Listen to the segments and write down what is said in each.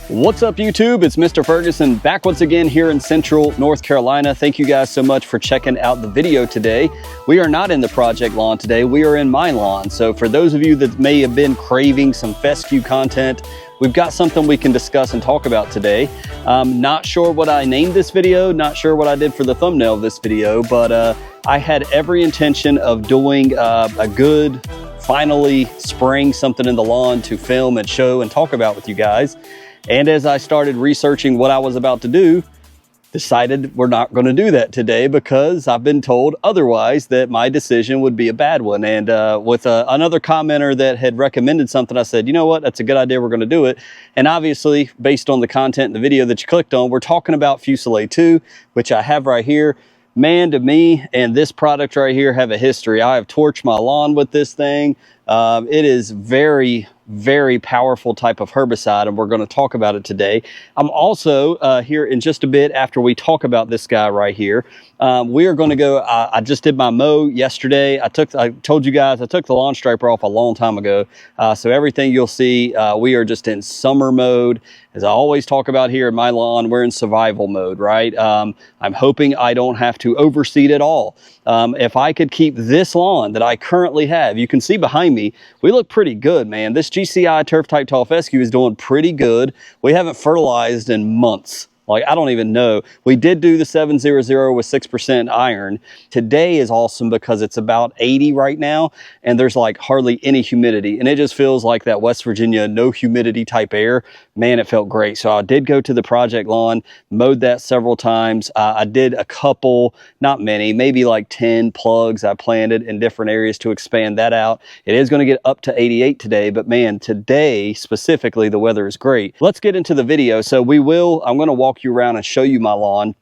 What's up, YouTube? It's Mr. Ferguson back once again here in Central North Carolina. Thank you guys so much for checking out the video today. We are not in the project lawn today. We are in my lawn. So for those of you that may have been craving some fescue content, we've got something we can discuss and talk about today. Not sure what I named this video, not sure what I did for the thumbnail of this video, but I had every intention of doing a good, finally spraying something in the lawn to film and show and talk about with you guys. And as I started researching what I was about to do, decided we're not going to do that today because I've been told otherwise that my decision would be a bad one. And with another commenter that had recommended something, I said, you know what, that's a good idea, we're going to do it. And obviously, based on the content in the video that you clicked on, we're talking about Fusilade II, which I have right here. Man, to me and this product right here have a history. I have torched my lawn with this thing. It is very powerful type of herbicide, and we're going to talk about it today. I'm also here in just a bit after we talk about this guy right here. We are going to go, I just did my mow yesterday. I told you guys I took the lawn striper off a long time ago. So everything you'll see, we are just in summer mode. As I always talk about here in my lawn, we're in survival mode, right? I'm hoping I don't have to overseed at all. If I could keep this lawn that I currently have, you can see behind me, we look pretty good, man. This GCI turf type tall fescue is doing pretty good. We haven't fertilized in months. Like, I don't even know. We did do the 700 with 6% iron. Today is awesome because it's about 80 right now, and there's like hardly any humidity. And it just feels like that West Virginia no humidity type air. Man, it felt great. So I did go to the project lawn, mowed that several times. I did a couple, not many, maybe like 10 plugs I planted in different areas to expand that out. It is going to get up to 88 today, but man, today specifically, the weather is great. Let's get into the video. So I'm going to walk you around and show you my lawn.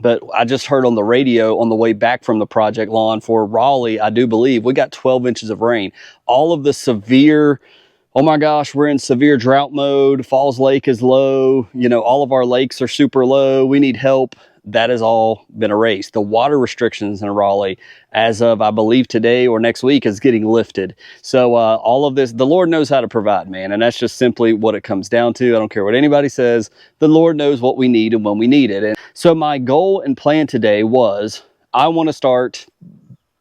But I just heard on the radio on the way back from the project lawn for Raleigh, I do believe we got 12 inches of rain. All of the severe, oh my gosh, we're in severe drought mode. Falls Lake is low. You know, all of our lakes are super low. We need help. That has all been erased. The water restrictions in Raleigh, as of, I believe, today or next week, is getting lifted. So all of this, the Lord knows how to provide, man. And that's just simply what it comes down to. I don't care what anybody says. The Lord knows what we need and when we need it. And so my goal and plan today was, I want to start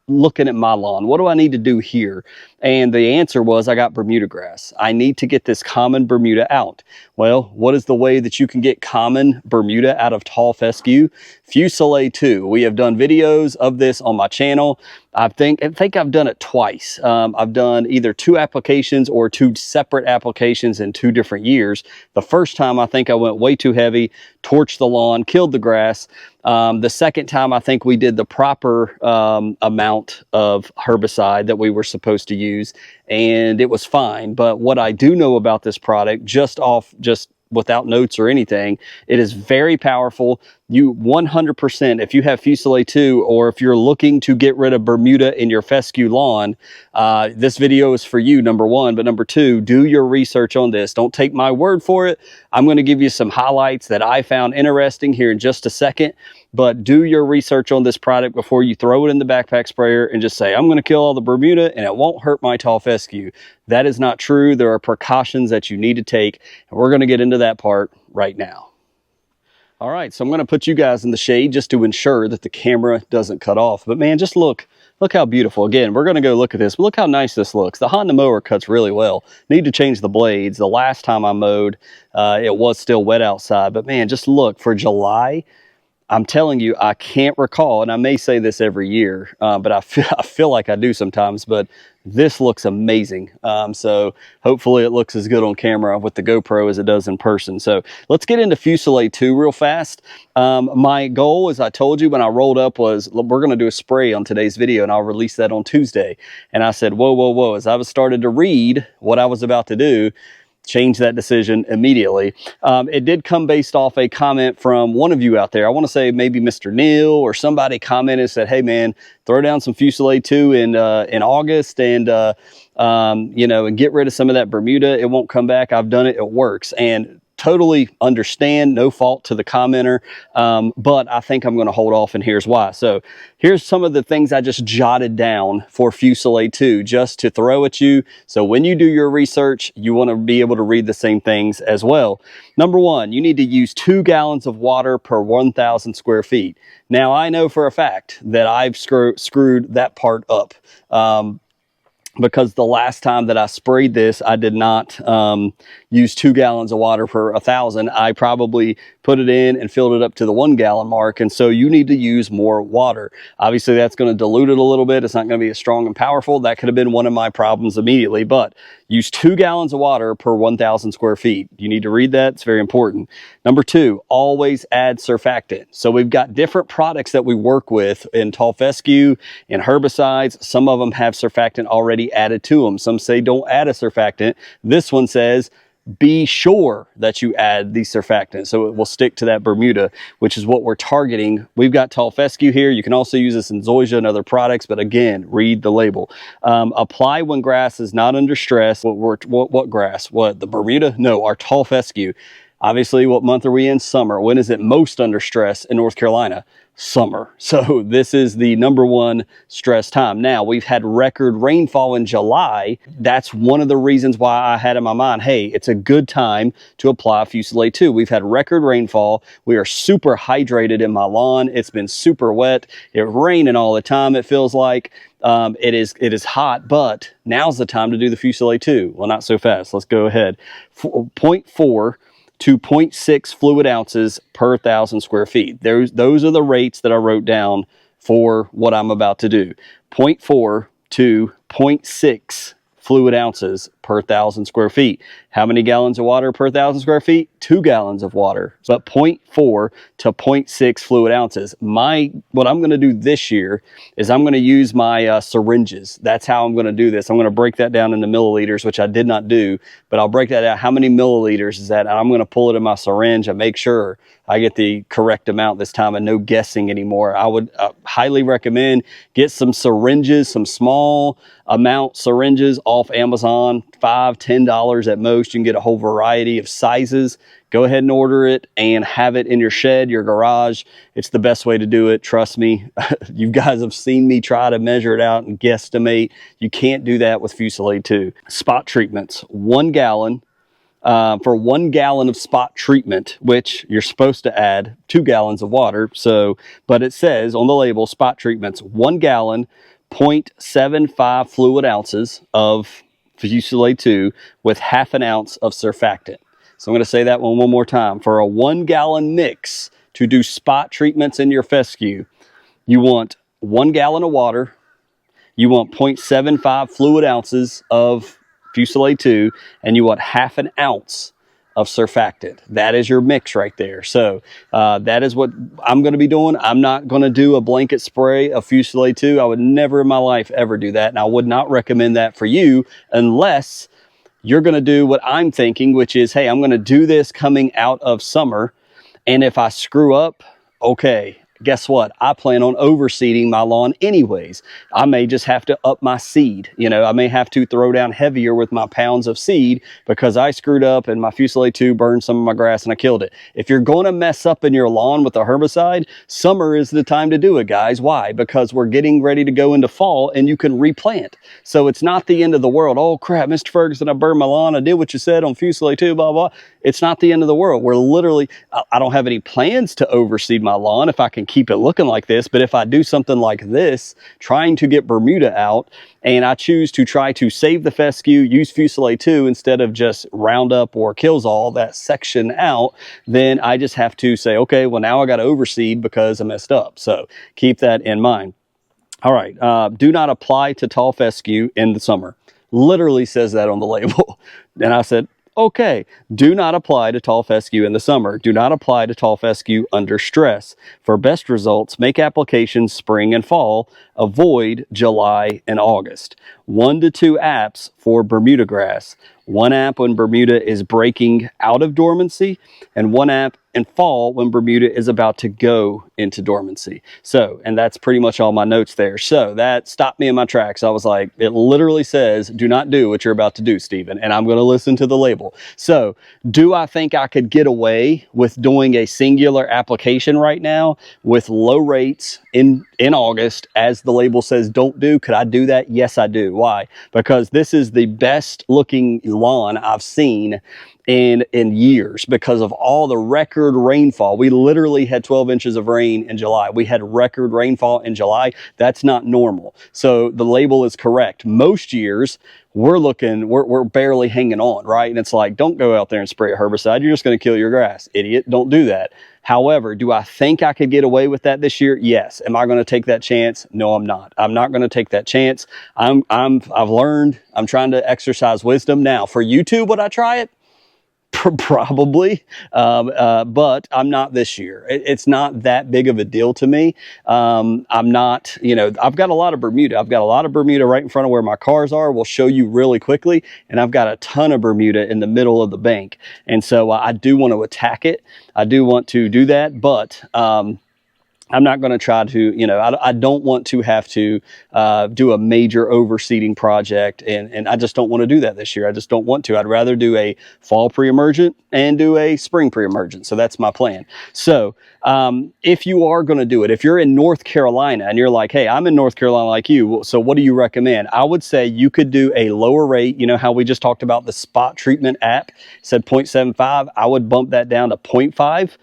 looking at my lawn. What do I need to do here? And the answer was, I got Bermuda grass. I need to get this common Bermuda out. Well, what is the way that you can get common Bermuda out of tall fescue? Fusilade II. We have done videos of this on my channel. I think I've done it twice. I've done either 2 applications or 2 separate applications in 2 different years. The first time, I think I went way too heavy, torched the lawn, killed the grass. The second time, I think we did the proper amount of herbicide that we were supposed to use, and it was fine. But what I do know about this product, just without notes or anything, it is very powerful. You 100%, if you have Fusilade II, or if you're looking to get rid of Bermuda in your fescue lawn, this video is for you, number one. But number two, do your research on this. Don't take my word for it. I'm going to give you some highlights that I found interesting here in just a second. But do your research on this product before you throw it in the backpack sprayer and just say, I'm going to kill all the Bermuda and it won't hurt my tall fescue. That is not true. There are precautions that you need to take, and we're going to get into that part right now. All right, so I'm going to put you guys in the shade just to ensure that the camera doesn't cut off. But man, just look how beautiful. Again, we're going to go look at this. But look how nice this looks. The Honda mower cuts really well. Need to change the blades. The last time I mowed, it was still wet outside. But man, just look, for July, I'm telling you, I can't recall, and I may say this every year, but I feel like I do sometimes, but this looks amazing. So hopefully it looks as good on camera with the GoPro as it does in person. So let's get into Fusilade II real fast. My goal, as I told you when I rolled up, was we're going to do a spray on today's video, and I'll release that on Tuesday. And I said, whoa. As I was started to read what I was about to do, change that decision immediately. It did come based off a comment from one of you out there. I want to say maybe Mr. Neil or somebody commented and said, hey man, throw down some Fusilade II in August and you know, and get rid of some of that Bermuda. It won't come back. I've done it. It works. And totally understand, no fault to the commenter, but I think I'm going to hold off, and here's why. So here's some of the things I just jotted down for Fusilade II, just to throw at you. So when you do your research, you want to be able to read the same things as well. Number one, you need to use 2 gallons of water per 1,000 square feet. Now, I know for a fact that I've screwed that part up. Because the last time that I sprayed this, I did not use 2 gallons of water per 1,000. I probably put it in and filled it up to the 1 gallon mark. And so you need to use more water. Obviously, that's going to dilute it a little bit. It's not going to be as strong and powerful. That could have been one of my problems immediately, but use 2 gallons of water per 1,000 square feet. You need to read that. It's very important. Number 2, always add surfactant. So we've got different products that we work with in tall fescue and herbicides. Some of them have surfactant already added to them. Some say don't add a surfactant. This one says be sure that you add the surfactant, so it will stick to that Bermuda, which is what we're targeting. We've got tall fescue here. You can also use this in zoysia and other products, but again, read the label. Apply when grass is not under stress. What grass? What, the Bermuda? No, our tall fescue. Obviously, what month are we in? Summer. When is it most under stress in North Carolina? Summer. So this is the #1 stress time. Now, we've had record rainfall in July. That's one of the reasons why I had in my mind, hey, it's a good time to apply Fusilade II. We've had record rainfall. We are super hydrated in my lawn. It's been super wet. It's raining all the time, it feels like. It is hot, but now's the time to do the Fusilade II. Well, not so fast. Let's go ahead. 0.4 to 0.6 fluid ounces per 1,000 square feet. Those are the rates that I wrote down for what I'm about to do. 0.4 to 0.6 fluid ounces per 1,000 square feet. How many gallons of water per 1,000 square feet? 2 gallons of water, but 0.4 to 0.6 fluid ounces. What I'm going to do this year is I'm going to use my syringes. That's how I'm going to do this. I'm going to break that down into milliliters, which I did not do, but I'll break that out. How many milliliters is that? And I'm going to pull it in my syringe and make sure I get the correct amount this time and no guessing anymore. I would highly recommend get some syringes, some small amount syringes off Amazon, $5, $10 at most. You can get a whole variety of sizes. Go ahead and order it and have it in your shed, your garage. It's the best way to do it. Trust me. You guys have seen me try to measure it out and guesstimate. You can't do that with Fusilade II. Spot treatments, 1 gallon. For 1 gallon of spot treatment, which you're supposed to add 2 gallons of water. So, but it says on the label, spot treatments, 1 gallon, 0.75 fluid ounces of Fusilade II with ½ an ounce of surfactant. So I'm going to say that one more time. For a 1 gallon mix to do spot treatments in your fescue, you want 1 gallon of water, you want 0.75 fluid ounces of Fusilade II, and you want ½ an ounce of surfactant. That is your mix right there. So that is what I'm going to be doing. I'm not going to do a blanket spray of Fusilade II. I would never in my life ever do that, and I would not recommend that for you unless you're going to do what I'm thinking, which is, hey, I'm going to do this coming out of summer, and if I screw up, okay, guess what? I plan on overseeding my lawn anyways. I may just have to up my seed. You know, I may have to throw down heavier with my pounds of seed because I screwed up and my Fusilade II burned some of my grass and I killed it. If you're going to mess up in your lawn with a herbicide, summer is the time to do it, guys. Why? Because we're getting ready to go into fall and you can replant. So it's not the end of the world. Oh crap, Mr. Ferguson, I burned my lawn. I did what you said on Fusilade II, blah, blah. It's not the end of the world. We're literally, I don't have any plans to overseed my lawn if I can keep it looking like this. But if I do something like this, trying to get Bermuda out, and I choose to try to save the fescue, use Fusilade II instead of just Roundup or Killzall that section out, then I just have to say, okay, well now I got to overseed because I messed up. So keep that in mind. All right, do not apply to tall fescue in the summer. Literally says that on the label. And I said, okay, do not apply to tall fescue in the summer. Do not apply to tall fescue under stress. For best results, make applications spring and fall. Avoid July and August. 1 to 2 apps for Bermuda grass. one app when Bermuda is breaking out of dormancy, and one app in fall when Bermuda is about to go into dormancy. So, and that's pretty much all my notes there. So that stopped me in my tracks. I was like, it literally says, do not do what you're about to do, Stephen, and I'm going to listen to the label. So do I think I could get away with doing a singular application right now with low rates in August, as the label says don't do? Could I do that? Yes, I do. Why? Because this is the best looking lawn I've seen in years because of all the record rainfall. We literally had 12 inches of rain in July. We had record rainfall in July. That's not normal. So the label is correct. Most years we're barely hanging on, right? And it's like, don't go out there and spray a herbicide. You're just going to kill your grass. Idiot. Don't do that. However, do I think I could get away with that this year? Yes. Am I going to take that chance? No, I'm not. I'm not going to take that chance. I've learned. I'm trying to exercise wisdom. Now, for YouTube, would I try it? Probably, but I'm not this year. It's not that big of a deal to me. I'm not, I've got a lot of Bermuda. I've got a lot of Bermuda right in front of where my cars are. We'll show you really quickly. And I've got a ton of Bermuda in the middle of the bank. And so I do want to attack it. I do want to do that, but I'm not going to try to, I don't want to have to do a major overseeding project, and I just don't want to do that this year. I just don't want to. I'd rather do a fall pre-emergent and do a spring pre-emergent. So that's my plan. So if you are going to do it, if you're in North Carolina and you're like, hey, I'm in North Carolina like you, so what do you recommend? I would say you could do a lower rate. You know how we just talked about the spot treatment app said 0.75. I would bump that down to 0.5,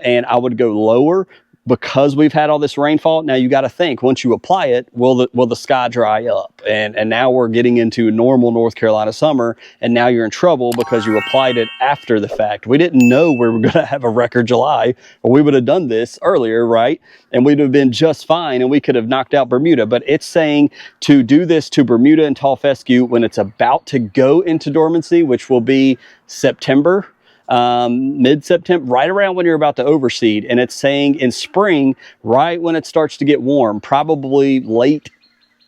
and I would go lower. Because we've had all this rainfall, now you got to think, once you apply it, will the sky dry up? And now we're getting into normal North Carolina summer, and now you're in trouble because you applied it after the fact. We didn't know we were going to have a record July, or we would have done this earlier, right? And we'd have been just fine, and we could have knocked out Bermuda. But it's saying to do this to Bermuda and tall fescue when it's about to go into dormancy, which will be September. Mid-September, right around when you're about to overseed. And it's saying in spring, right when it starts to get warm, probably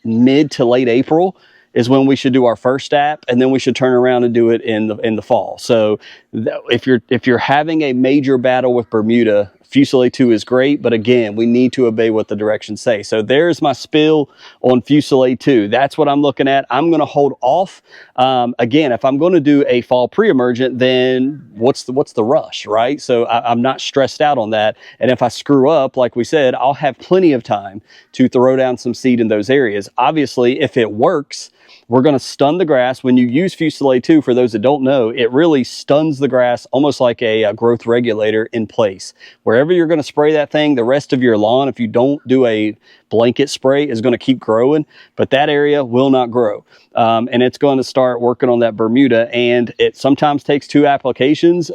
mid to late April is when we should do our first app, and then we should turn around and do it in the fall. So if you're having a major battle with Bermuda, Fusilade II is great, but again, we need to obey what the directions say. So there's my spill on Fusilade II. That's what I'm looking at. I'm going to hold off. Again, if I'm going to do a fall pre-emergent, then what's the rush, right? So I'm not stressed out on that. And if I screw up, like we said, I'll have plenty of time to throw down some seed in those areas. Obviously, if it works, we're going to stun the grass. When you use Fusilade II, for those that don't know, it really stuns the grass almost like a growth regulator in place. Wherever you're going to spray that thing, the rest of your lawn, if you don't do a blanket spray, is going to keep growing, but that area will not grow. And it's going to start working on that Bermuda, and it sometimes takes two applications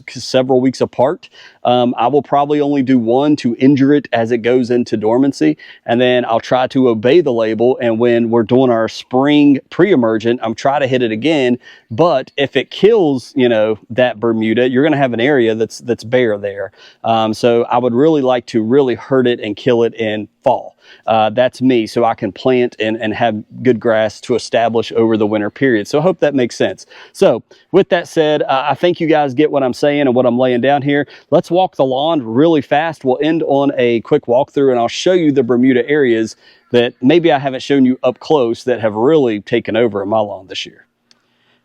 several weeks apart. I will probably only do one to injure it as it goes into dormancy, and then I'll try to obey the label, and when we're doing our spring pre-emergent, I'm trying to hit it again. But if it kills, that Bermuda, you're going to have an area that's bare there. So I would really like to really hurt it and kill it in fall. That's me, so I can plant and have good grass to establish over the winter period. So I hope that makes sense. So with that said, I think you guys get what I'm saying and what I'm laying down here. Let's walk the lawn really fast. We'll end on a quick walkthrough, and I'll show you the Bermuda areas that maybe I haven't shown you up close that have really taken over in my lawn this year.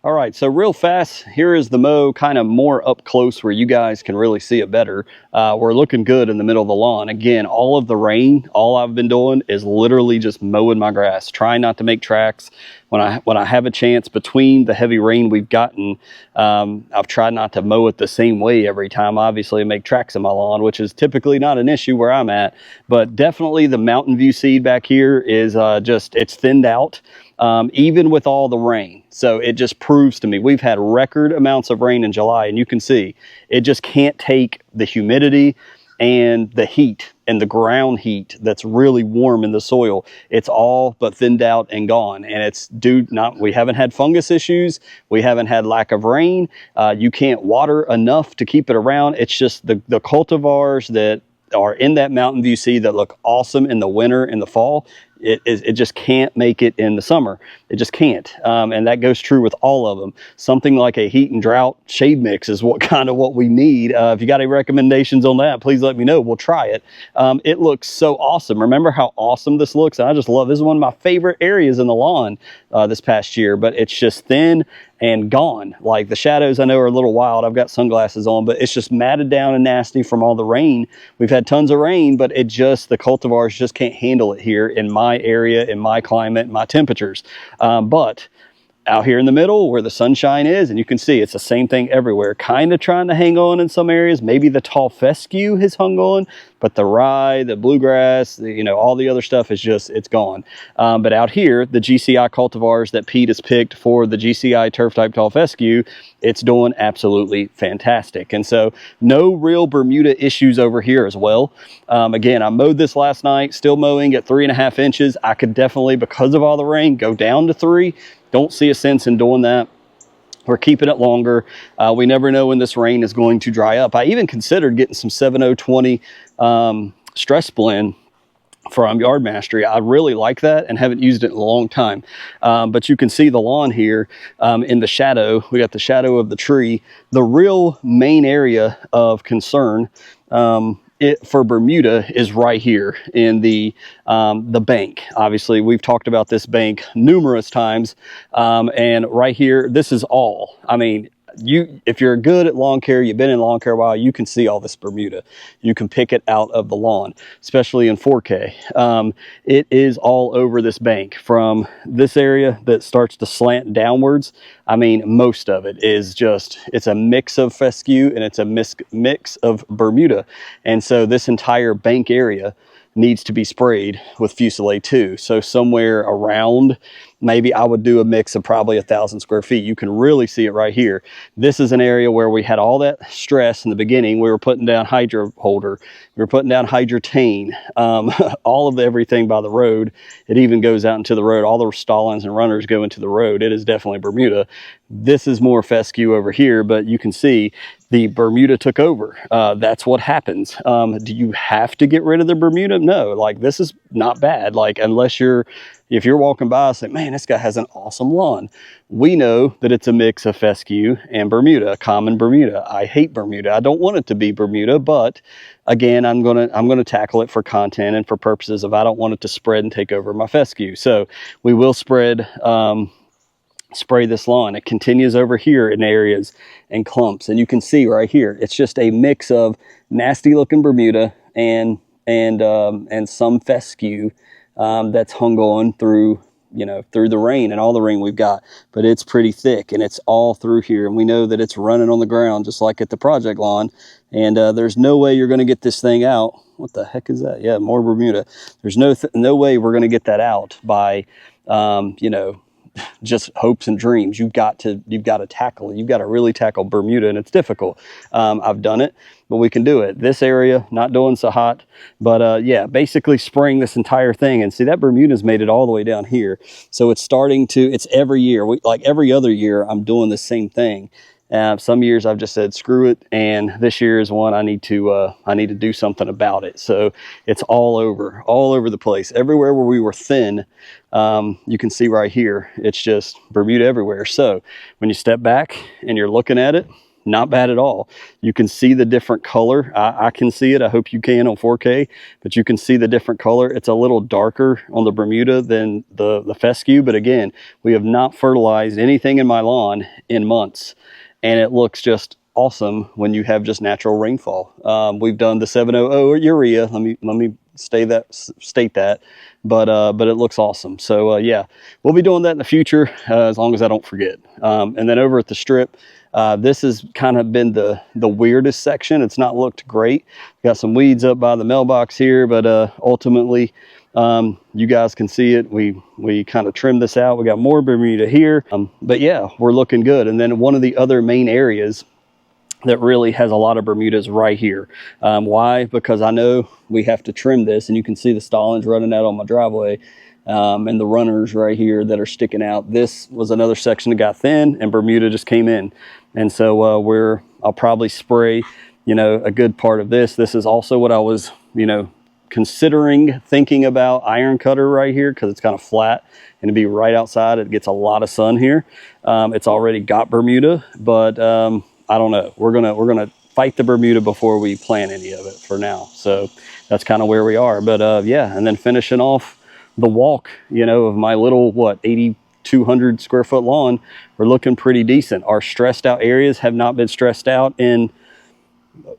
All right, so real fast, here is the mow kind of more up close where you guys can really see it better. We're looking good in the middle of the lawn. Again, all of the rain, all I've been doing is literally just mowing my grass, trying not to make tracks. When I have a chance between the heavy rain we've gotten, I've tried not to mow it the same way every time, obviously, and make tracks in my lawn, which is typically not an issue where I'm at. But definitely the Mountain View seed back here is it's thinned out. Even with all the rain. So it just proves to me, we've had record amounts of rain in July, and you can see it just can't take the humidity and the heat and the ground heat that's really warm in the soil. It's all but thinned out and gone. And we haven't had fungus issues. We haven't had lack of rain. You can't water enough to keep it around. It's just the cultivars that are in that Mountain View seed that look awesome in the winter and the fall. it just can't make it in the summer. It just can't. And that goes true with all of them. Something like a heat and drought shade mix is what we need. If you got any recommendations on that, please let me know. We'll try it. It looks so awesome. Remember how awesome this looks? I just love, this is one of my favorite areas in the lawn this past year, but it's just thin and gone. Like the shadows I know are a little wild. I've got sunglasses on, but it's just matted down and nasty from all the rain. We've had tons of rain, but the cultivars just can't handle it here in my area, in my climate, my temperatures. But out here in the middle where the sunshine is, and you can see it's the same thing everywhere, kind of trying to hang on in some areas. Maybe the tall fescue has hung on, but the rye, the bluegrass, all the other stuff is just, it's gone. But out here, the GCI cultivars that Pete has picked for the GCI turf type tall fescue, it's doing absolutely fantastic. And so no real Bermuda issues over here as well. Again, I mowed this last night, still mowing at 3.5 inches. I could definitely, because of all the rain, go down to 3. Don't see a sense in doing that. We're keeping it longer. We never know when this rain is going to dry up. I even considered getting some 7020 stress blend from Yard Mastery. I really like that and haven't used it in a long time. But you can see the lawn here in the shadow. We got the shadow of the tree. The real main area of concern for Bermuda is right here in the bank. Obviously, we've talked about this bank numerous times, and right here, this is all. I mean, if you're good at lawn care, you've been in lawn care a while, you can see all this Bermuda. You can pick it out of the lawn, especially in 4K. It is all over this bank from this area that starts to slant downwards. I mean, most of it is just, it's a mix of fescue and it's a mix of Bermuda. And so this entire bank area needs to be sprayed with Fusilade II. So somewhere around, maybe I would do a mix of probably 1,000 square feet. You can really see it right here. This is an area where we had all that stress in the beginning. We were putting down hydro holder. We were putting down hydrotane, all of everything by the road. It even goes out into the road. All the stallings and runners go into the road. It is definitely Bermuda. This is more fescue over here, but you can see the Bermuda took over. That's what happens. Do you have to get rid of the Bermuda? No, like this is not bad. Like if you're walking by and say, man, this guy has an awesome lawn. We know that it's a mix of fescue and Bermuda, common Bermuda. I hate Bermuda. I don't want it to be Bermuda, but again, I'm gonna tackle it for content and for purposes of I don't want it to spread and take over my fescue. So we will spray this lawn. It continues over here in areas and clumps, and you can see right here, it's just a mix of nasty looking Bermuda and some fescue that's hung on through the rain and all the rain we've got. But it's pretty thick and it's all through here, and we know that it's running on the ground just like at the project lawn. And there's no way you're going to get this thing out. What the heck is that? Yeah, more Bermuda. There's no way we're going to get that out by just hopes and dreams. You've got to tackle it. You've got to really tackle Bermuda, and it's difficult. I've done it, but we can do it. This area, not doing so hot, but yeah, basically spraying this entire thing. And see, that Bermuda's made it all the way down here. So it's it's every year. Like every other year, I'm doing the same thing. Some years I've just said, screw it. And this year is one I need to do something about it. So it's all over the place. Everywhere where we were thin, you can see right here, it's just Bermuda everywhere. So when you step back and you're looking at it, not bad at all. You can see the different color. I can see it. I hope you can on 4K, but you can see the different color. It's a little darker on the Bermuda than the fescue. But again, we have not fertilized anything in my lawn in months. And it looks just awesome when you have just natural rainfall. We've done the 700 urea. Let me state that. But it looks awesome. So yeah, we'll be doing that in the future as long as I don't forget. And then over at the strip, this has kind of been the weirdest section. It's not looked great. Got some weeds up by the mailbox here, but ultimately, you guys can see it. We kind of trimmed this out. We got more Bermuda here, but yeah, we're looking good. And then one of the other main areas that really has a lot of Bermudas right here. Why? Because I know we have to trim this, and you can see the stallings running out on my driveway, and the runners right here that are sticking out. This was another section that got thin, and Bermuda just came in. And so I'll probably spray, a good part of this. This is also what I was, considering thinking about iron cutter right here because it's kind of flat and to be right outside. It gets a lot of sun here. It's already got Bermuda, but I don't know. We're gonna fight the Bermuda before we plant any of it for now. So that's kind of where we are. But yeah, and then finishing off the walk, you know, of my little, what, 8,200 square foot lawn, we're looking pretty decent. Our stressed out areas have not been stressed out in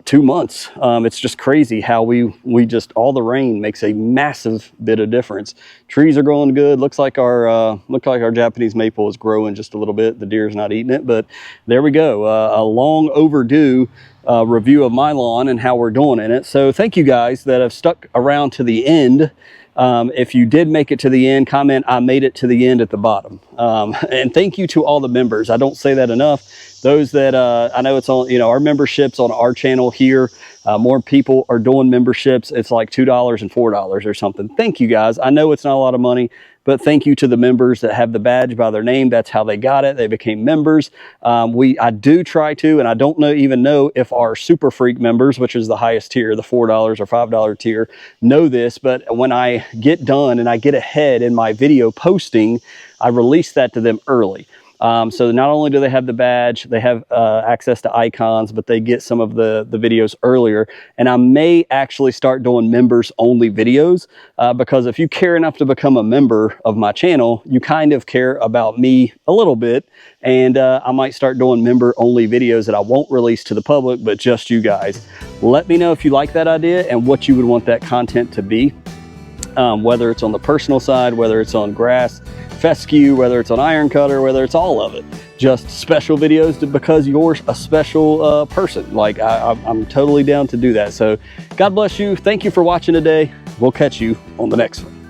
2 months. It's just crazy how we just, all the rain makes a massive bit of difference. Trees are growing good. Looks like our Japanese maple is growing just a little bit. The deer's not eating it, but there we go. A long overdue review of my lawn and how we're doing in it. So thank you guys that have stuck around to the end. If you did make it to the end, comment "I made it to the end" at the bottom. And thank you to all the members. I don't say that enough. Those that I know, it's on, you know, our memberships on our channel here, more people are doing memberships. It's like $2 and $4 or something. Thank you guys. I know it's not a lot of money, but thank you to the members that have the badge by their name. That's how they got it. They became members. I do try to, and I don't even know if our Super Freak members, which is the highest tier, the $4 or $5 tier, know this, but when I get done and I get ahead in my video posting, I release that to them early. So not only do they have the badge, they have access to icons, but they get some of the videos earlier. And I may actually start doing members only videos because if you care enough to become a member of my channel, you kind of care about me a little bit. And I might start doing member only videos that I won't release to the public, but just you guys. Let me know if you like that idea and what you would want that content to be. Whether it's on the personal side, whether it's on grass, fescue, whether it's on iron cutter, whether it's all of it. Just special videos because you're a special person. Like I'm totally down to do that. So God bless you. Thank you for watching today. We'll catch you on the next one.